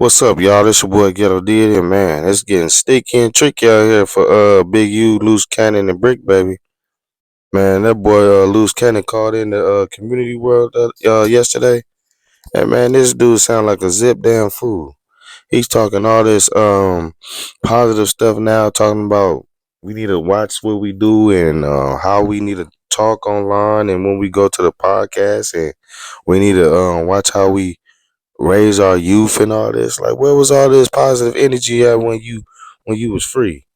What's up, y'all? This your boy Ghetto Did, and man, it's getting sticky and tricky out here for Big U, Luce Cannon, and Bricc Baby. Man, that boy Luce Cannon called in the community world yesterday, and man, this dude sound like a zip damn fool. He's talking all this positive stuff now, talking about we need to watch what we do and how we need to talk online, and when we go to the podcast, and we need to watch how we raise our youth and all this. Like, where was all this positive energy at when you was free?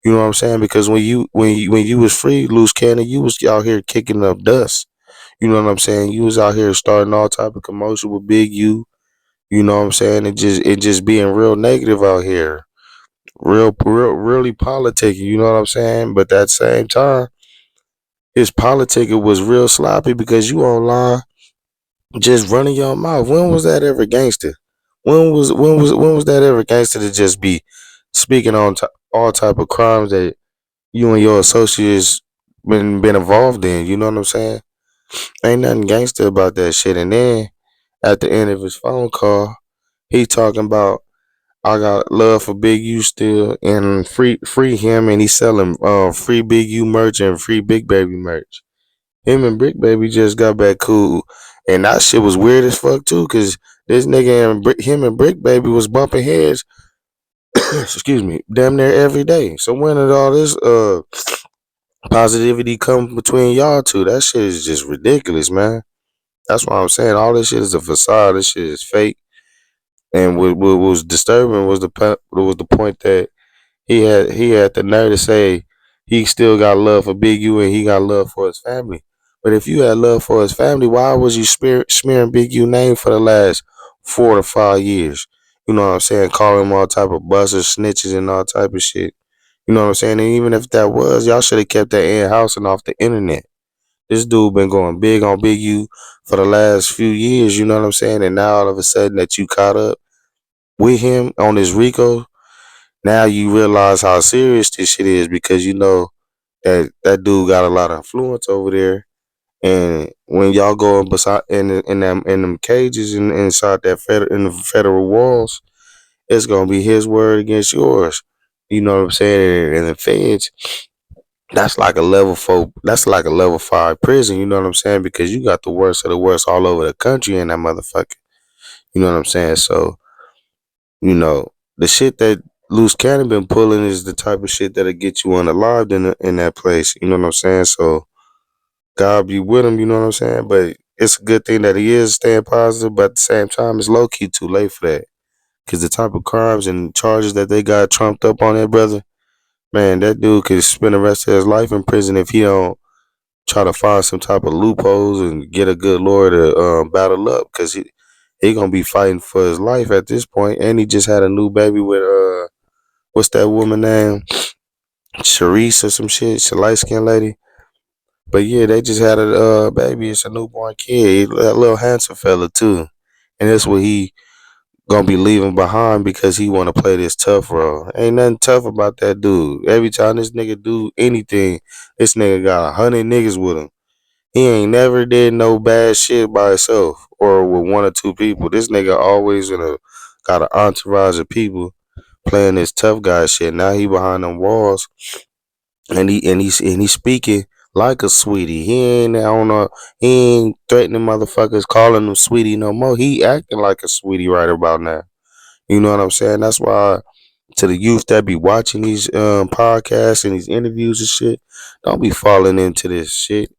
You know what I'm saying? Because when you was free, loose cannon, you was out here kicking up dust. You know what I'm saying? You was out here starting all type of commotion with Big U. You know what I'm saying? It just being real negative out here, really politicking. You know what I'm saying? But at the same time, his politicking was real sloppy because you online just running your mouth. When was that ever gangster? When was that ever gangster to just be speaking on all type of crimes that you and your associates been involved in? You know what I'm saying? Ain't nothing gangster about that shit. And then at the end of his phone call, he talking about I got love for Big U still and free him, and he's selling free Big U merch and free Big Baby merch. Him and Bricc Baby just got back cool, and that shit was weird as fuck too. Cause this nigga and him and Bricc Baby was bumping heads. Excuse me, damn near every day. So when did all this positivity come between y'all two? That shit is just ridiculous, man. That's what I'm saying. All this shit is a facade. This shit is fake. And what was disturbing was the point that he had the nerve to say he still got love for Big U and he got love for his family. But if you had love for his family, why was you smearing Big U name for the last 4 to 5 years? You know what I'm saying? Calling him all type of busters, snitches, and all type of shit. You know what I'm saying? And even if that was, y'all should have kept that in house and off the internet. This dude been going big on Big U for the last few years. You know what I'm saying? And now all of a sudden that you caught up with him on his Rico, now you realize how serious this shit is because you know that dude got a lot of influence over there. And when y'all go beside in them cages and inside in the federal walls, it's gonna be his word against yours. You know what I'm saying? And the feds, that's like a level four. That's like a level five prison. You know what I'm saying? Because you got the worst of the worst all over the country in that motherfucker. You know what I'm saying? So the shit that Luce Cannon been pulling is the type of shit that'll get you unalived in that place. You know what I'm saying? So God be with him. You know what I'm saying? But it's a good thing that he is staying positive. But at the same time, it's low key too late for that. Cause the type of crimes and charges that they got trumped up on that brother, man, that dude could spend the rest of his life in prison if he don't try to find some type of loopholes and get a good lawyer to battle up. Cause he gonna be fighting for his life at this point. And he just had a new baby with what's that woman name? Sharice or some shit, she light skinned lady. But yeah, they just had a baby. It's a newborn kid, that little handsome fella too, and that's what he gonna be leaving behind because he want to play this tough role. Ain't nothing tough about that dude. Every time this nigga do anything, this nigga got 100 niggas with him. He ain't never did no bad shit by himself or with one or two people. This nigga always got an entourage of people playing this tough guy shit. Now he behind them walls and he speaking like a sweetie. He ain't on a he ain't threatening motherfuckers, calling them sweetie no more. He acting like a sweetie right about now. You know what I'm saying? That's why to the youth that be watching these podcasts and these interviews and shit, don't be falling into this shit.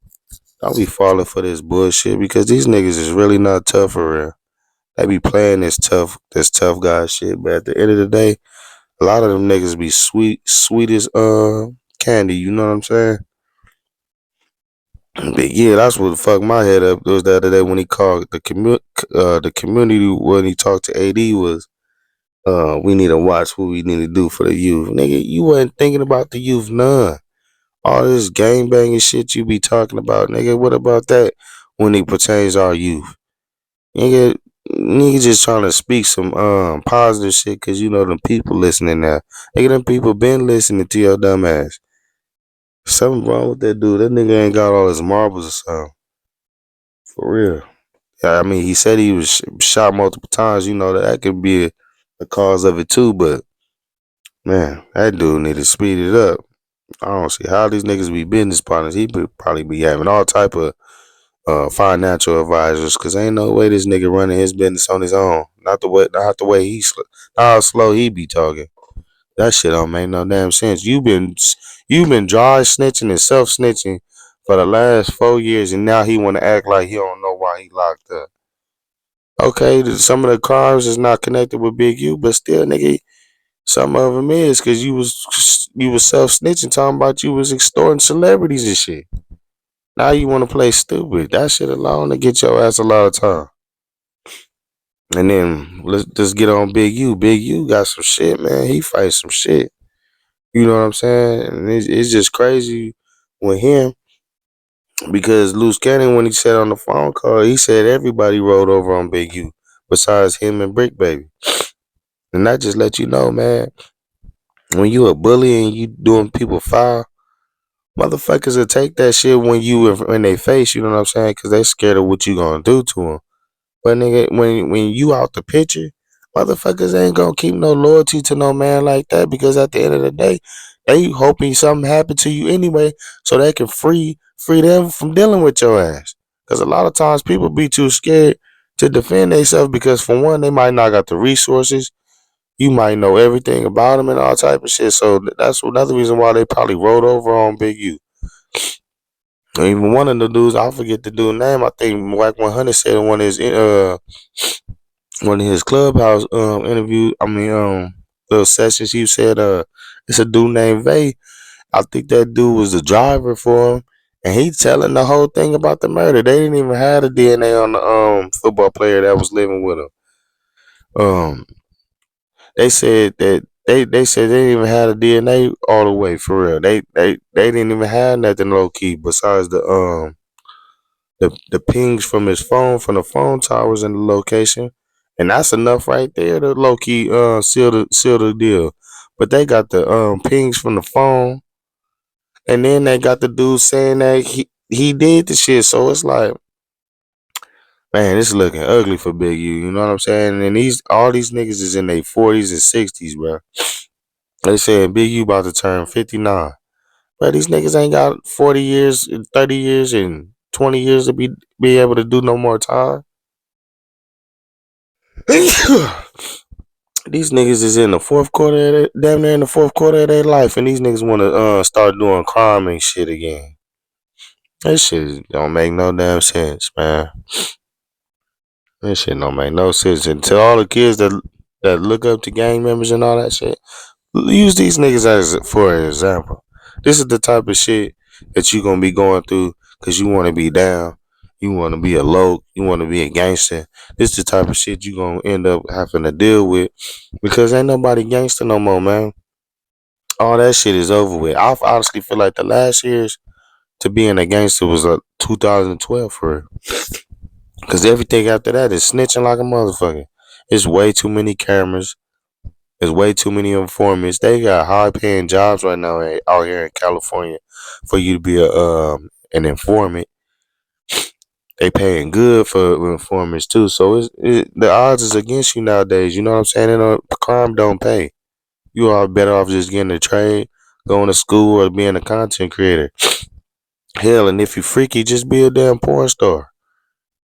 Don't be falling for this bullshit because these niggas is really not tough for real. They be playing this tough guy shit, but at the end of the day, a lot of them niggas be sweet as candy. You know what I'm saying? But yeah, that's what fucked my head up. It was the other day when he called the community when he talked to AD was we need to watch what we need to do for the youth. Nigga, you wasn't thinking about the youth none. All this gang banging shit you be talking about, nigga. What about that when it pertains to our youth? Nigga, nigga just trying to speak some positive shit cause you know them people listening now. Nigga, them people been listening to your dumb ass. Something wrong with that dude. That nigga ain't got all his marbles or something. For real. Yeah, I mean, he said he was shot multiple times. You know that could be the cause of it too. But man, that dude need to speed it up. I don't see how these niggas be business partners. He would probably be having all type of financial advisors, cause ain't no way this nigga running his business on his own. Not the way not how slow he be talking. That shit don't make no damn sense. You been dry snitching and self snitching for the last 4 years, and now he want to act like he don't know why he locked up. Okay, some of the crimes is not connected with Big U, but still, nigga, some of them is, cause you was self snitching, talking about you was extorting celebrities and shit. Now you want to play stupid. That shit alone to get your ass a lot of time. And then let's just get on Big U. Big U got some shit, man. He fights some shit. You know what I'm saying? And it's just crazy with him because Luce Cannon, when he said on the phone call, he said everybody rolled over on Big U besides him and Bricc Baby. And that just let you know, man, when you a bully and you doing people foul, motherfuckers will take that shit when you in their face. You know what I'm saying? Because they scared of what you gonna do to them. But nigga, when you out the picture, motherfuckers ain't gonna keep no loyalty to no man like that, because at the end of the day, they hoping something happen to you anyway, so they can free them from dealing with your ass. Cause a lot of times people be too scared to defend themselves, because for one, they might not got the resources. You might know everything about them and all type of shit. So that's another reason why they probably rolled over on Big U. Even one of the dudes, I forget the dude's name. I think Wack 100 said in one of his clubhouse interview. I mean little sessions. He said it's a dude named Vay. I think that dude was the driver for him, and he telling the whole thing about the murder. They didn't even have the DNA on the football player that was living with him. Um, they said that they said they didn't even have the DNA all the way for real. They didn't even have nothing low key besides the pings from his phone, from the phone towers and the location, and that's enough right there to low key seal the deal. But they got the pings from the phone, and then they got the dude saying that he did the shit. So it's like, man, it's looking ugly for Big U. You know what I'm saying? And all these niggas is in their 40s and 60s, bro. They saying Big U about to turn 59. But these niggas ain't got 40 years, 30 years, and 20 years to be able to do no more time. These niggas is in the fourth quarter, damn near in the fourth quarter of their life, and these niggas want to start doing crime and shit again. That shit don't make no damn sense, man. That shit don't make no sense. And to all the kids that look up to gang members and all that shit, use these niggas as for an example. This is the type of shit that you gonna be going through because you want to be down, you want to be a low, you want to be a gangster. This is the type of shit you gonna end up having to deal with, because ain't nobody gangster no more, man. All that shit is over with. I honestly feel like the last years to being a gangster was 2012 for real. Because everything after that is snitching like a motherfucker. It's way too many cameras. There's way too many informants. They got high paying jobs right now out here in California for you to be an informant. They paying good for informants too. So the odds is against you nowadays. You know what I'm saying? Crime don't pay. You are better off just getting a trade, going to school, or being a content creator. Hell, and if you freaky, just be a damn porn star.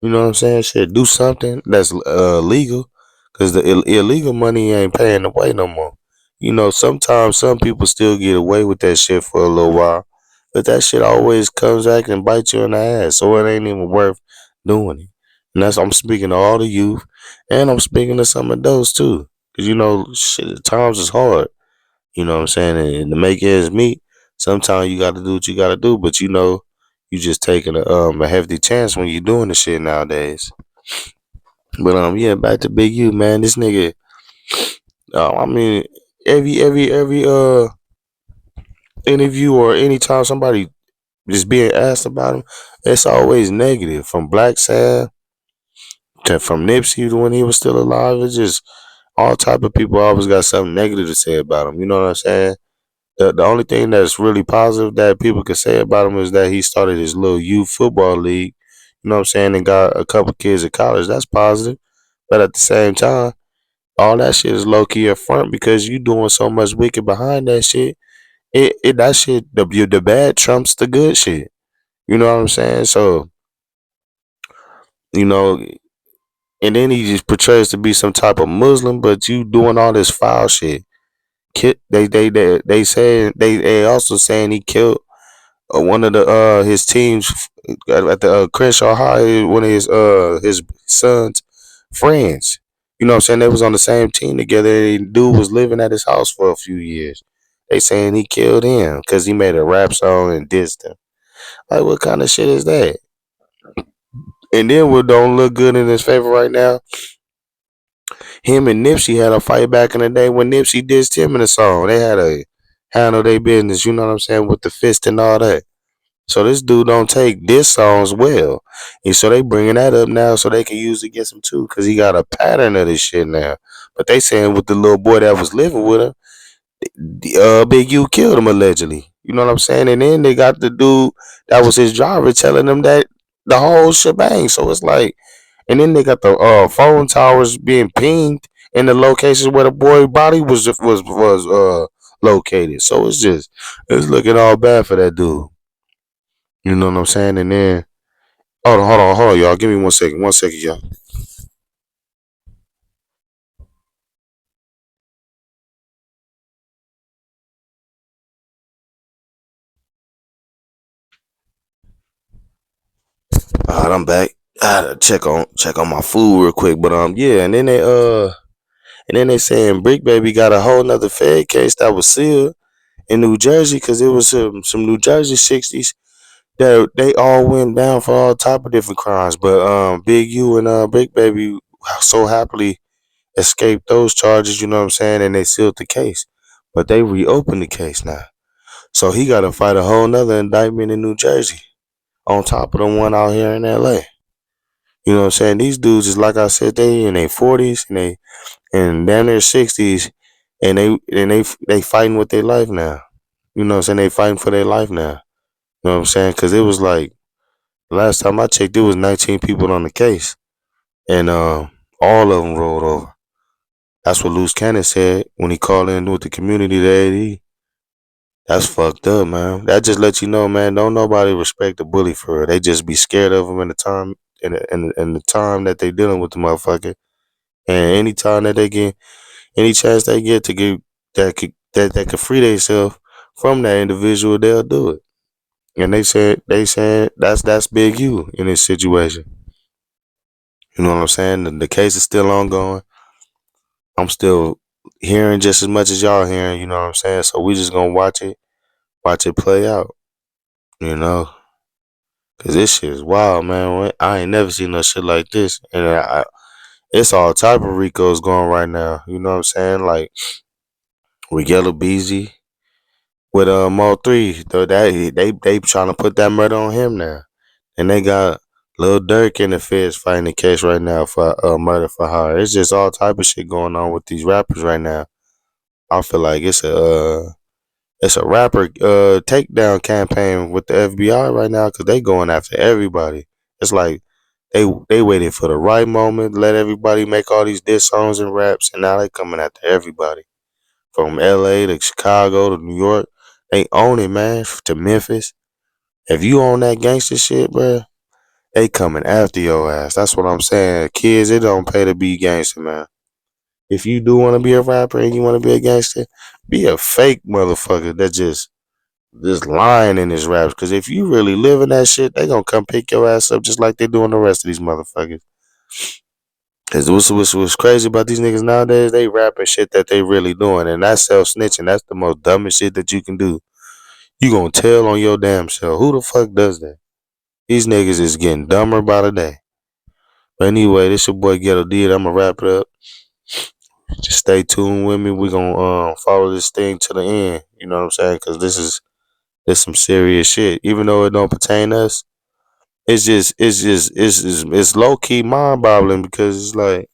You know what I'm saying? Shit, do something that's legal, cause the illegal money ain't paying the way no more. You know, sometimes some people still get away with that shit for a little while, but that shit always comes back and bites you in the ass. So it ain't even worth doing it. And I'm speaking to all the youth, and I'm speaking to some adults too, cause you know, shit, at times is hard. You know what I'm saying? And to make ends meet, sometimes you got to do what you got to do, but you know, you just taking a hefty chance when you doing the shit nowadays. But yeah, back to Big U, man. This nigga, I mean, every interview or anytime somebody just being asked about him, it's always negative. From Black Sam to from Nipsey to when he was still alive, it's just all type of people always got something negative to say about him. You know what I'm saying? The only thing that's really positive that people could say about him is that he started his little youth football league. You know what I'm saying? And got a couple kids at college. That's positive. But at the same time, all that shit is low key a front because you doing so much wicked behind that shit. It that shit the bad trumps the good shit. You know what I'm saying? So you know, and then he just portrays to be some type of Muslim, but you doing all this foul shit. They say they also saying he killed one of the his teams at the Crenshaw High, one of his son's friends. You know what I'm saying? They was on the same team together. And dude was living at his house for a few years. They saying he killed him because he made a rap song and dissed him. Like, what kind of shit is that? And then what don't look good in his favor right now, him and Nipsey had a fight back in the day when Nipsey dissed him in the song. They had a handle their business, you know what I'm saying, with the fist and all that. So this dude don't take diss songs well. And so they bringing that up now so they can use it against him too because he got a pattern of this shit now. But they saying with the little boy that was living with him, Big U killed him allegedly. You know what I'm saying? And then they got the dude that was his driver telling them that the whole shebang. So it's like, and then they got the phone towers being pinged in the locations where the boy body was located. So it's looking all bad for that dude. You know what I'm saying? And then hold on, y'all. Give me 1 second. 1 second, y'all. All right, I'm back. I had to check on my food real quick, but yeah, and then they saying Bricc Baby got a whole nother Fed case that was sealed in New Jersey because it was some New Jersey 60s that they all went down for all type of different crimes, but Big U and Bricc Baby so happily escaped those charges. You know what I'm saying? And they sealed the case, but they reopened the case now. So he got to fight a whole nother indictment in New Jersey on top of the one out here in LA. You know what I'm saying? These dudes is like I said, they in their 40s and they and down their 60s, and they fighting with their life now. You know what I'm saying? They fighting for their life now. You know what I'm saying? Because it was like last time I checked, it was 19 people on the case, and all of them rolled over. That's what Luce Cannon said when he called in with the community to AD. That's fucked up, man. That just lets you know, man. Don't nobody respect the bully for real. They just be scared of him in the time in the time that they dealing with the motherfucker. And any time that they get, any chance they get to get that could free themselves from that individual, they'll do it. And they said that's Big U in this situation. You know what I'm saying? The case is still ongoing. I'm still hearing just as much as y'all hearing. You know what I'm saying? So we just gonna watch it play out. You know. Cause this shit is wild, man. I ain't never seen no shit like this, and it's all type of Ricos going right now. You know what I'm saying? Like with Yellow Beezy, with Mo 3, though that they trying to put that murder on him now, and they got Lil Durk in the feds fighting the case right now for murder for hire. It's just all type of shit going on with these rappers right now. I feel like it's a rapper takedown campaign with the FBI right now because they going after everybody. It's like they waited for the right moment, let everybody make all these diss songs and raps, and now they coming after everybody from LA to Chicago to New York. They own it, man. To Memphis. If you own that gangster shit, bro, they coming after your ass. That's what I'm saying. Kids, it don't pay to be gangster, man. If you do want to be a rapper and you want to be a gangster, be a fake motherfucker that just lying in his raps. Cause if you really live in that shit, they gonna come pick your ass up just like they doing the rest of these motherfuckers. Cause what's crazy about these niggas nowadays, they rapping shit that they really doing, and that's self snitching. That's the most dumbest shit that you can do. You gonna tell on your damn self. Who the fuck does that? These niggas is getting dumber by the day. But anyway, this your boy Ghetto D. I'ma wrap it up. Just stay tuned with me. We gonna follow this thing to the end. You know what I'm saying? Cause this some serious shit. Even though it don't pertain to us, it's low key mind boggling because it's like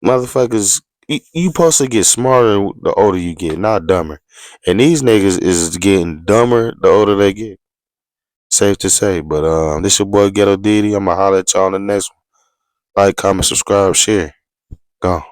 motherfuckers. You supposed to get smarter the older you get, not dumber. And these niggas is getting dumber the older they get. Safe to say. But this your boy Ghetto Diddy. I'ma holler at y'all on the next one. Like, comment, subscribe, share. Gone.